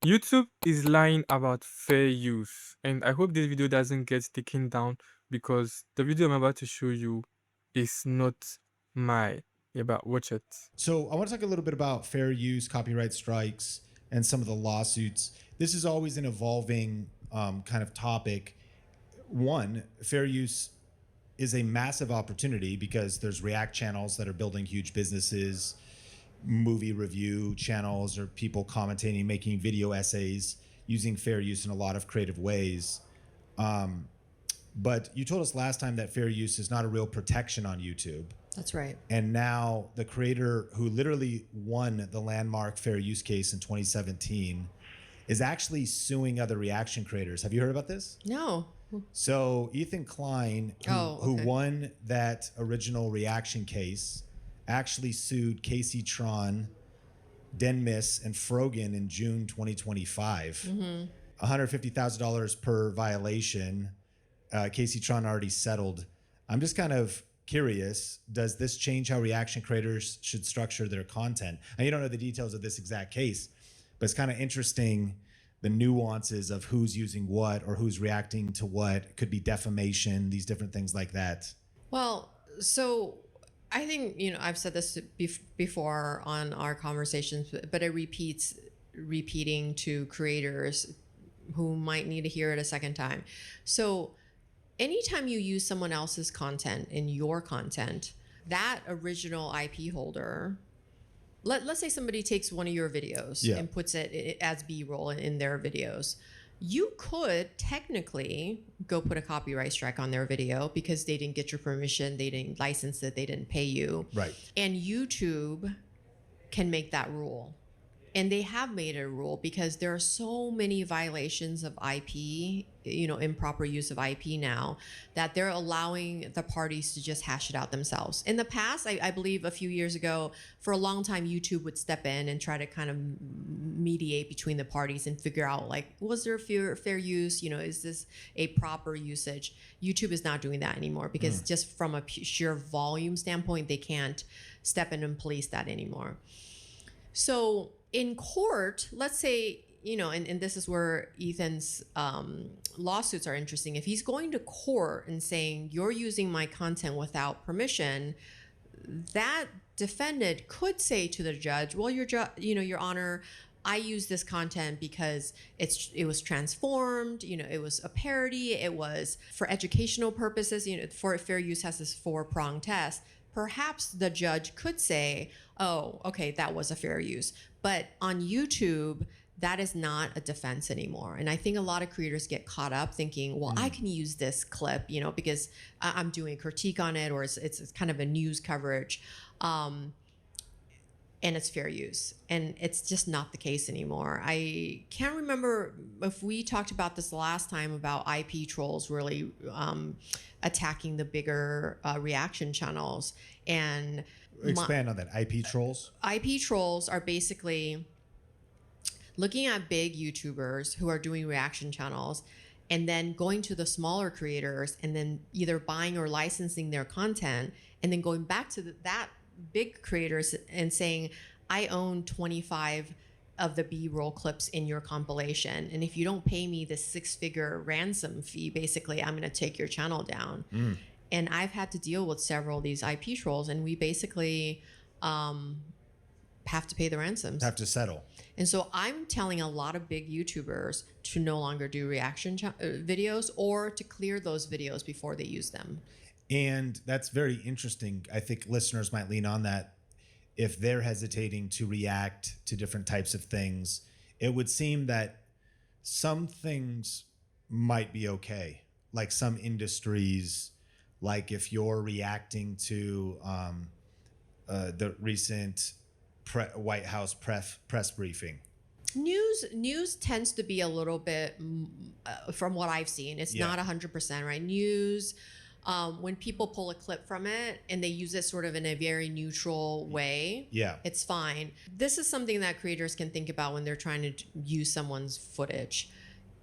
YouTube is lying about fair use, and I hope this video doesn't get taken down because the video I'm about to show you is not my. Yeah, but watch it. So I want to talk a little bit about fair use, copyright strikes, and some of the lawsuits. This is always an evolving kind of topic. One, fair use is a massive opportunity because there's React channels that are building huge businesses, movie review channels, or people commentating, making video essays using fair use in a lot of creative ways. But you told us last time that fair use is not a real protection on YouTube. That's right. And now the creator who literally won the landmark fair use case in 2017 is actually suing other reaction creators. Have you heard about this? No. So Ethan Klein, who okay. won that original reaction case, actually sued Casey Tron, Denmis, and Frogan in June 2025. $150,000 per violation. Casey Tron already settled. I'm just kind of curious, does this change how reaction creators should structure their content? And you don't know the details of this exact case, but it's kind of interesting the nuances of who's using what or who's reacting to what. Could be defamation, these different things like that. Well, so I think, I've said this before on our conversations, but it repeating to creators who might need to hear it a second time. So anytime you use someone else's content in your content, that original IP holder, let's say somebody takes one of your videos and puts it as B-roll in their videos. You could technically go put a copyright strike on their video because they didn't get your permission, they didn't license it, they didn't pay you. Right. And YouTube can make that rule. And they have made it a rule because there are so many violations of IP, improper use of IP now, that they're allowing the parties to just hash it out themselves. In the past, I believe a few years ago, for a long time, YouTube would step in and try to kind of mediate between the parties and figure out, like, was there fair use? Is this a proper usage? YouTube is not doing that anymore because just from a sheer volume standpoint, they can't step in and police that anymore. So in court, let's say, and this is where Ethan's lawsuits are interesting. If he's going to court and saying, you're using my content without permission, that defendant could say to the judge, well, Your Honor, I use this content because it was transformed, it was a parody, it was for educational purposes, for fair use has this 4-prong test. Perhaps the judge could say, oh, okay, that was a fair use. But on YouTube, that is not a defense anymore. And I think a lot of creators get caught up thinking, well, I can use this clip, because I'm doing a critique on it, or it's kind of a news coverage. And it's fair use. And it's just not the case anymore. I can't remember if we talked about this last time about IP trolls really attacking the bigger reaction channels. And expand on that. IP trolls? IP trolls are basically looking at big YouTubers who are doing reaction channels and then going to the smaller creators and then either buying or licensing their content and then going back to that big creators and saying, I own 25 of the B-roll clips in your compilation. And if you don't pay me this 6-figure ransom fee, basically, I'm going to take your channel down. And I've had to deal with several of these IP trolls, and we basically have to pay the ransoms. Have to settle. And so I'm telling a lot of big YouTubers to no longer do reaction videos or to clear those videos before they use them. And that's very interesting. I think listeners might lean on that. If they're hesitating to react to different types of things, it would seem that some things might be okay. Like some industries, like if you're reacting to the recent White House press briefing. News tends to be a little bit, from what I've seen, it's not 100%, right? News, when people pull a clip from it and they use it sort of in a very neutral way, it's fine. This is something that creators can think about when they're trying to use someone's footage.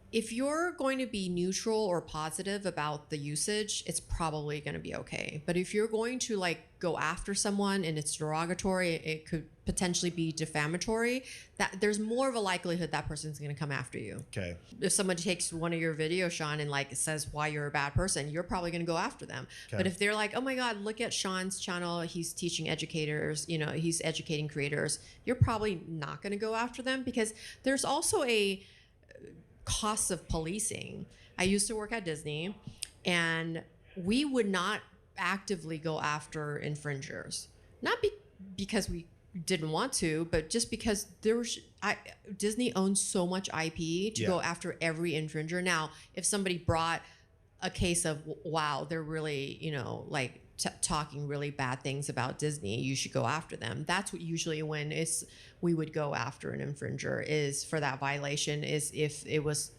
If you're going to be neutral or positive about the usage, it's probably going to be okay. But if you're going to like go after someone and it's derogatory, it could potentially be defamatory, that there's more of a likelihood that person's going to come after you. Okay. If someone takes one of your videos, Sean, and like says why you're a bad person, you're probably going to go after them. Okay. But if they're like, oh my God, look at Sean's channel, he's teaching educators, he's educating creators, you're probably not going to go after them, because there's also a cost of policing. I used to work at Disney, and we would not actively go after infringers, not because we didn't want to, but just because Disney owns so much IP to go after every infringer. Now, if somebody brought a case of, wow, they're really, like talking really bad things about Disney, you should go after them. That's what usually when we would go after an infringer, is for that violation, is if it was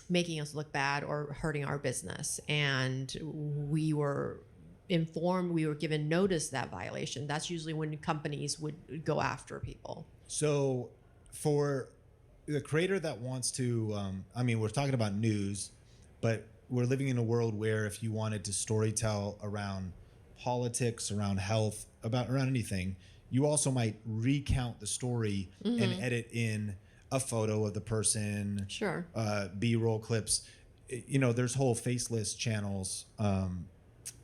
making us look bad or hurting our business, and we were informed, we were given notice that violation. That's usually when companies would go after people. So for the creator that wants to, we're talking about news, but we're living in a world where if you wanted to storytell around politics, around health, around anything, you also might recount the story and edit in a photo of the person, Sure. B-roll clips. There's whole faceless channels,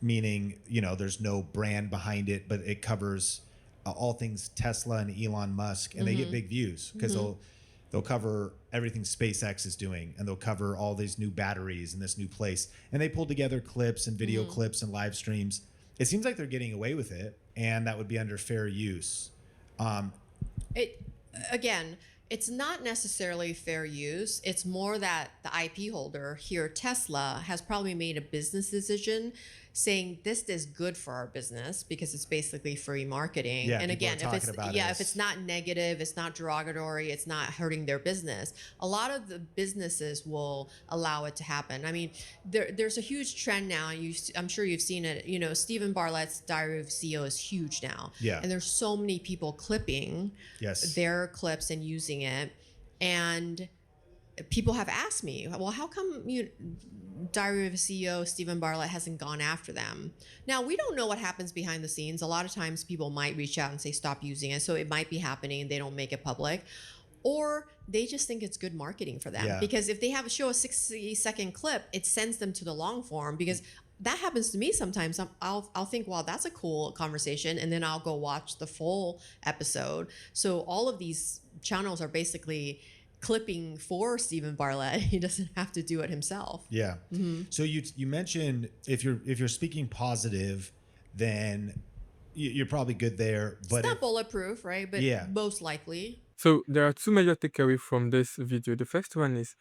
meaning, there's no brand behind it, but it covers all things Tesla and Elon Musk, and they get big views because they'll cover everything SpaceX is doing, and they'll cover all these new batteries in this new place. And they pull together clips and video clips and live streams. It seems like they're getting away with it, and that would be under fair use. It's not necessarily fair use. It's more that the IP holder here, Tesla, has probably made a business decision saying this is good for our business because it's basically free marketing. Yeah, and people are again, if it's not negative, it's not derogatory, it's not hurting their business, a lot of the businesses will allow it to happen. I mean, there's a huge trend now. I'm sure you've seen it. Stephen Bartlett's Diary of a CEO is huge now. Yeah. And there's so many people clipping their clips and using it. And people have asked me, well, how come Diary of a CEO, Stephen Bartlett hasn't gone after them? Now, we don't know what happens behind the scenes. A lot of times people might reach out and say, stop using it. So it might be happening and they don't make it public. Or they just think it's good marketing for them. Yeah. Because if they have a 60-second clip, it sends them to the long form. Because that happens to me sometimes. I'll think, wow, that's a cool conversation. And then I'll go watch the full episode. So all of these channels are basically clipping for Stephen Bartlett. He doesn't have to do it himself. Yeah. So you mentioned if you're speaking positive, then you're probably good there. But it's not bulletproof, right? But most likely. So there are two major takeaways from this video. The first one is,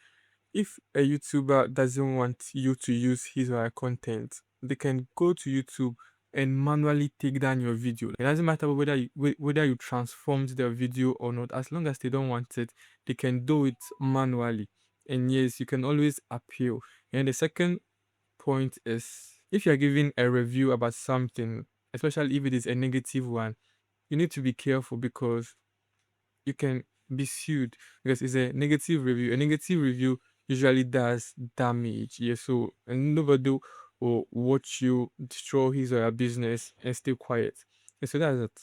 if a YouTuber doesn't want you to use his or her content, they can go to YouTube and manually take down your video. It doesn't matter whether you transformed their video or not. As long as they don't want it, they can do it manually. And yes, you can always appeal. And the second point is, if you're giving a review about something, especially if it is a negative one, you need to be careful because you can be sued because it's a negative review. A negative review usually does damage. Yeah, so and nobody will watch you destroy his or her business and stay quiet. And so that's it.